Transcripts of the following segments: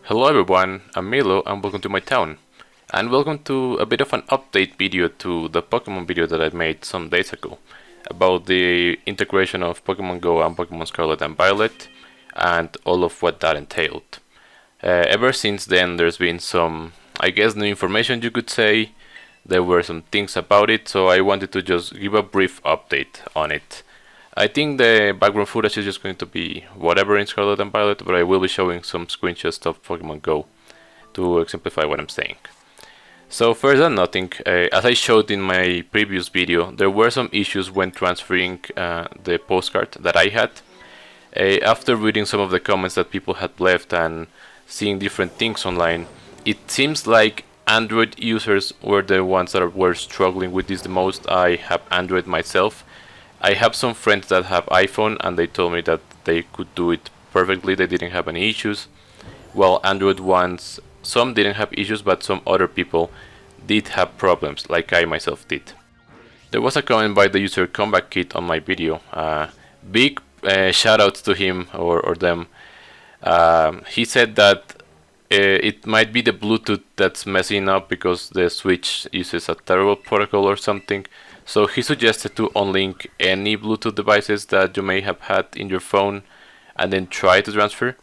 Hello everyone, I'm Milo and welcome to my town. And welcome to a bit of an update video to the Pokemon video that I made some days ago about the integration of Pokemon Go and Pokemon Scarlet and Violet and all of what that entailed. Ever since then there's been some, I guess, new information you could say. There were some things about it, so I wanted to just give a brief update on it. I think the background footage is just going to be whatever in Scarlet and Violet, but I will be showing some screenshots of Pokemon Go to exemplify what I'm saying. So first than nothing, as I showed in my previous video, there were some issues when transferring the postcard that I had. After reading some of the comments that people had left and seeing different things online, it seems like Android users were the ones that were struggling with this the most. I have Android myself. I have some friends that have iPhone and they told me that they could do it perfectly, they didn't have any issues. Well, Android ones, some didn't have issues, but some other people did have problems, like I myself did. There was a comment by the user Comeback Kid on my video. Big shoutouts to him or them. He said that it might be the Bluetooth that's messing up because the Switch uses a terrible protocol or something. So he suggested to unlink any Bluetooth devices that you may have had in your phone and then try to transfer.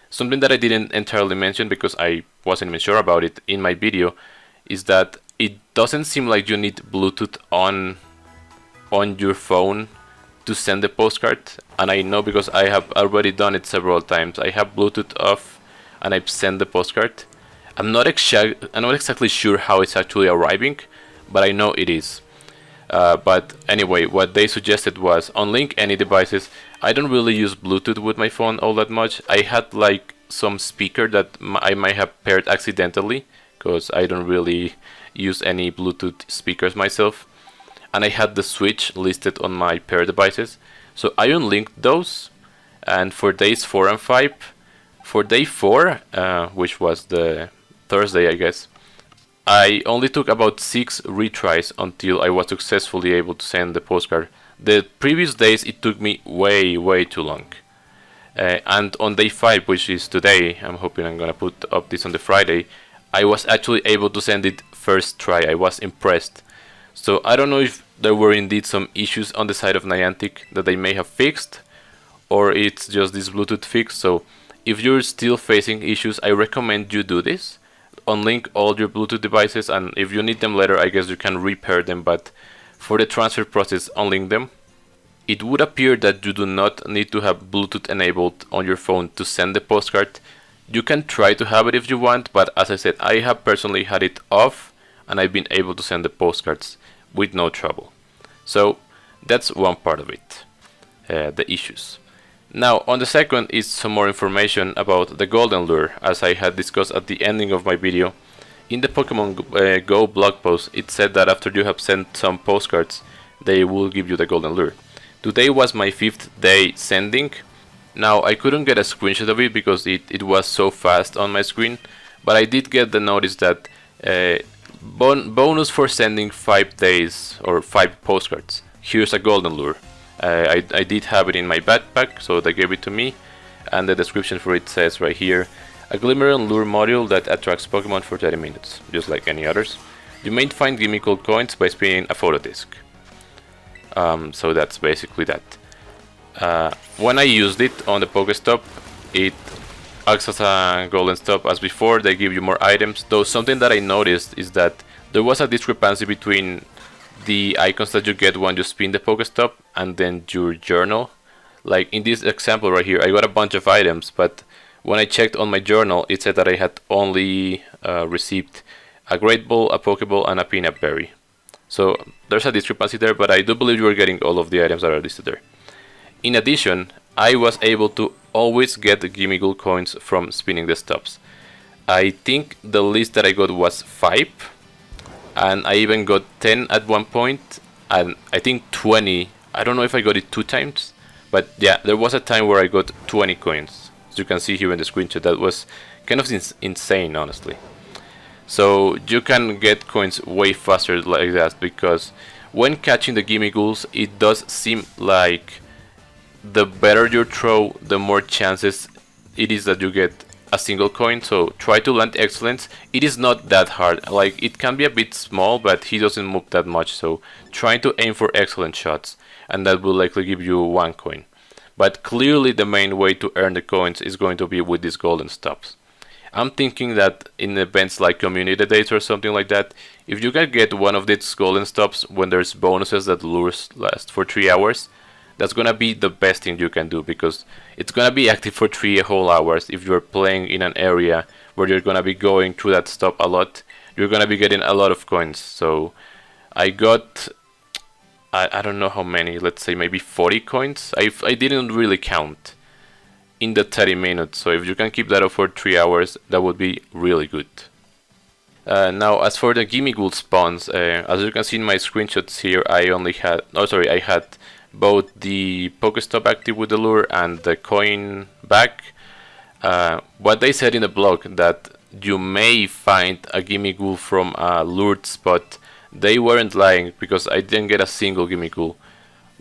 Something that I didn't entirely mention because I wasn't even sure about it in my video is that it doesn't seem like you need Bluetooth on your phone to send the postcard. And I know because I have already done it several times. I have Bluetooth off and I've sent the postcard. I'm not exactly sure how it's actually arriving, but I know it is. But anyway, what they suggested was unlink any devices. I don't really use Bluetooth with my phone all that much. I had like some speaker that I might have paired accidentally because I don't really use any Bluetooth speakers myself. And I had the Switch listed on my pair devices. So I unlinked those, and for days 4 and 5, for day 4, which was the Thursday I guess, I only took about 6 retries until I was successfully able to send the postcard. The previous days it took me way too long. And on day 5, which is today, I'm hoping I'm gonna put up this on the Friday, I was actually able to send it first try. I was impressed. So I don't know if there were indeed some issues on the side of Niantic that they may have fixed, or it's just this Bluetooth fix. So if you're still facing issues, I recommend you do this. Unlink all your Bluetooth devices, and if you need them later, I guess you can repair them, but for the transfer process, unlink them. It would appear that you do not need to have Bluetooth enabled on your phone to send the postcard. You can try to have it if you want, but as I said, I have personally had it off and I've been able to send the postcards with no trouble. So that's one part of it, the issues. Now, on the second is some more information about the Golden Lure, as I had discussed at the ending of my video. In the Pokemon Go blog post, it said that after you have sent some postcards, they will give you the Golden Lure. Today was my 5th day sending. Now, I couldn't get a screenshot of it because it was so fast on my screen, but I did get the notice that bonus for sending 5 days or 5 postcards. Here's a Golden Lure. I did have it in my backpack, so they gave it to me, and the description for it says right here: a glimmer and lure module that attracts Pokemon for 30 minutes, just like any others. You may find Gimmighoul coins by spinning a photo disc. So that's basically that. When I used it on the Pokestop, it acts as a golden stop as before. They give you more items, though something that I noticed is that there was a discrepancy between the icons that you get when you spin the Pokestop and then your journal. Like in this example right here, I got a bunch of items, but when I checked on my journal, it said that I had only received a Great Ball, a Pokeball, and a Peanut Berry. So there's a discrepancy there, but I do believe you are getting all of the items that are listed there. In addition, I was able to always get the Gimmighoul coins from spinning the stops. I think the list that I got was 5, and I even got 10 at one point, and I think 20. I don't know if I got it 2 times, but yeah, there was a time where I got 20 coins. As you can see here in the screenshot, that was kind of insane, honestly. So you can get coins way faster like that, because when catching the Gimmighouls, it does seem like the better your throw, the more chances it is that you get a single coin, so try to land excellence. It is not that hard, like it can be a bit small, but he doesn't move that much, so try to aim for excellent shots, and that will likely give you 1 coin. But clearly the main way to earn the coins is going to be with these golden stops. I'm thinking that in events like community days or something like that, if you can get one of these golden stops when there's bonuses that lures last for 3 hours, that's gonna be the best thing you can do, because it's gonna be active for 3 whole hours. If you're playing in an area where you're gonna be going through that stop a lot, you're gonna be getting a lot of coins. So I got, I don't know how many, let's say maybe 40 coins. I didn't really count in the 30 minutes, so if you can keep that up for 3 hours, that would be really good. Now, as for the Gimmighoul spawns, as you can see in my screenshots here, I had both the Pokestop active with the lure and the coin back. What they said in the blog that you may find a Gimmighoul from a lured spot, they weren't lying, because I didn't get a single Gimmighoul.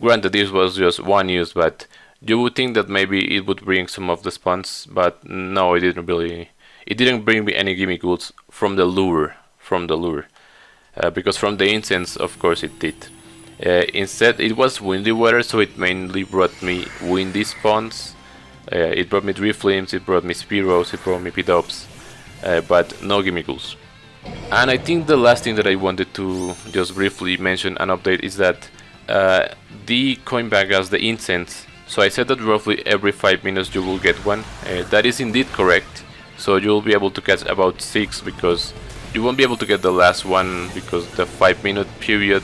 Granted, this was just one use, but you would think that maybe it would bring some of the spawns, but no, it didn't really. It didn't bring me any Gimmighouls from the lure, because from the incense, of course, it did. Instead, it was windy weather, so it mainly brought me windy spawns. It brought me Driflims, it brought me Spearows, it brought me P-Dubs, but no Gimmighouls. And I think the last thing that I wanted to just briefly mention and update is that the coin bag has the incense. So I said that roughly every 5 minutes you will get one. That is indeed correct. So you'll be able to catch about 6, because you won't be able to get the last one, because the 5-minute period,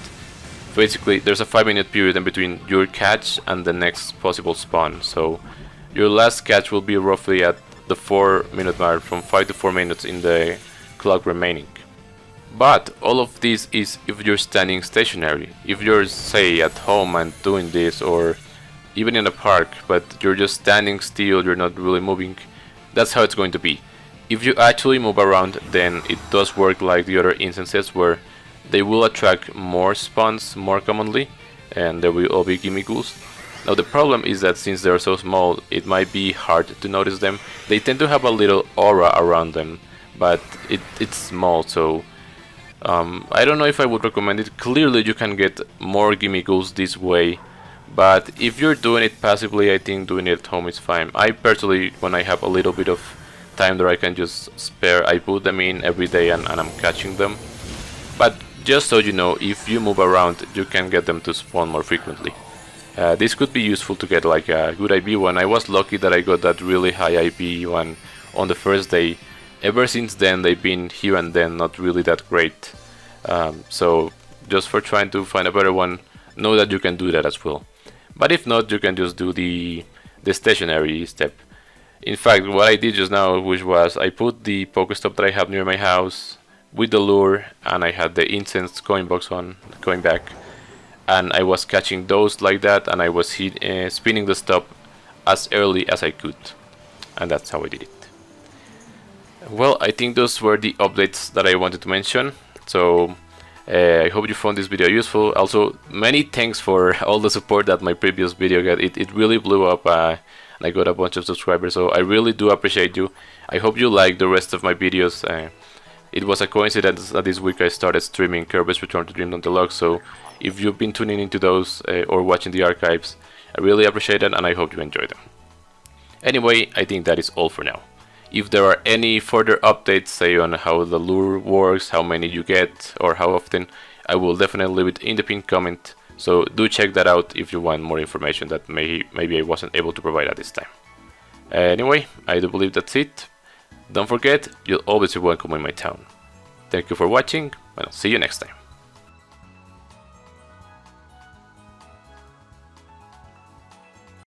basically there's a 5-minute period in between your catch and the next possible spawn. So your last catch will be roughly at the 4-minute mark, from 5 to 4 minutes in the clock remaining. But all of this is if you're standing stationary. If you're, say, at home and doing this, or even in a park, but you're just standing still, you're not really moving, that's how it's going to be. If you actually move around, then it does work like the other instances, where they will attract more spawns more commonly, and there will all be Gimmighouls. Now the problem is that since they're so small, it might be hard to notice them. They tend to have a little aura around them, but it's small, so I don't know if I would recommend it. Clearly you can get more Gimmighouls this way, but if you're doing it passively, I think doing it at home is fine. I personally, when I have a little bit of time that I can just spare, I put them in every day and I'm catching them. But just so you know, if you move around, you can get them to spawn more frequently. This could be useful to get like a good IB one. I was lucky that I got that really high IB one on the first day. Ever since then, they've been here and then not really that great. So just for trying to find a better one, know that you can do that as well. But if not, you can just do the stationary step. In fact, what I did just now, which was I put the Pokestop that I have near my house with the lure, and I had the incense coin box on, going back, and I was catching those like that, and I was spinning the stop as early as I could, and that's how I did it. Well, I think those were the updates that I wanted to mention. So I hope you found this video useful. Also, many thanks for all the support that my previous video got. It really blew up, and I got a bunch of subscribers, so I really do appreciate you. I hope you like the rest of my videos. It was a coincidence that this week I started streaming Kirby's Return to Dreamland Deluxe, so if you've been tuning into those or watching the archives, I really appreciate it, and I hope you enjoy them. Anyway, I think that is all for now. If there are any further updates, say on how the lure works, how many you get, or how often, I will definitely leave it in the pinned comment, so do check that out if you want more information that maybe I wasn't able to provide at this time. Anyway, I do believe that's it. Don't forget, you'll always be welcome in my town. Thank you for watching, and I'll see you next time.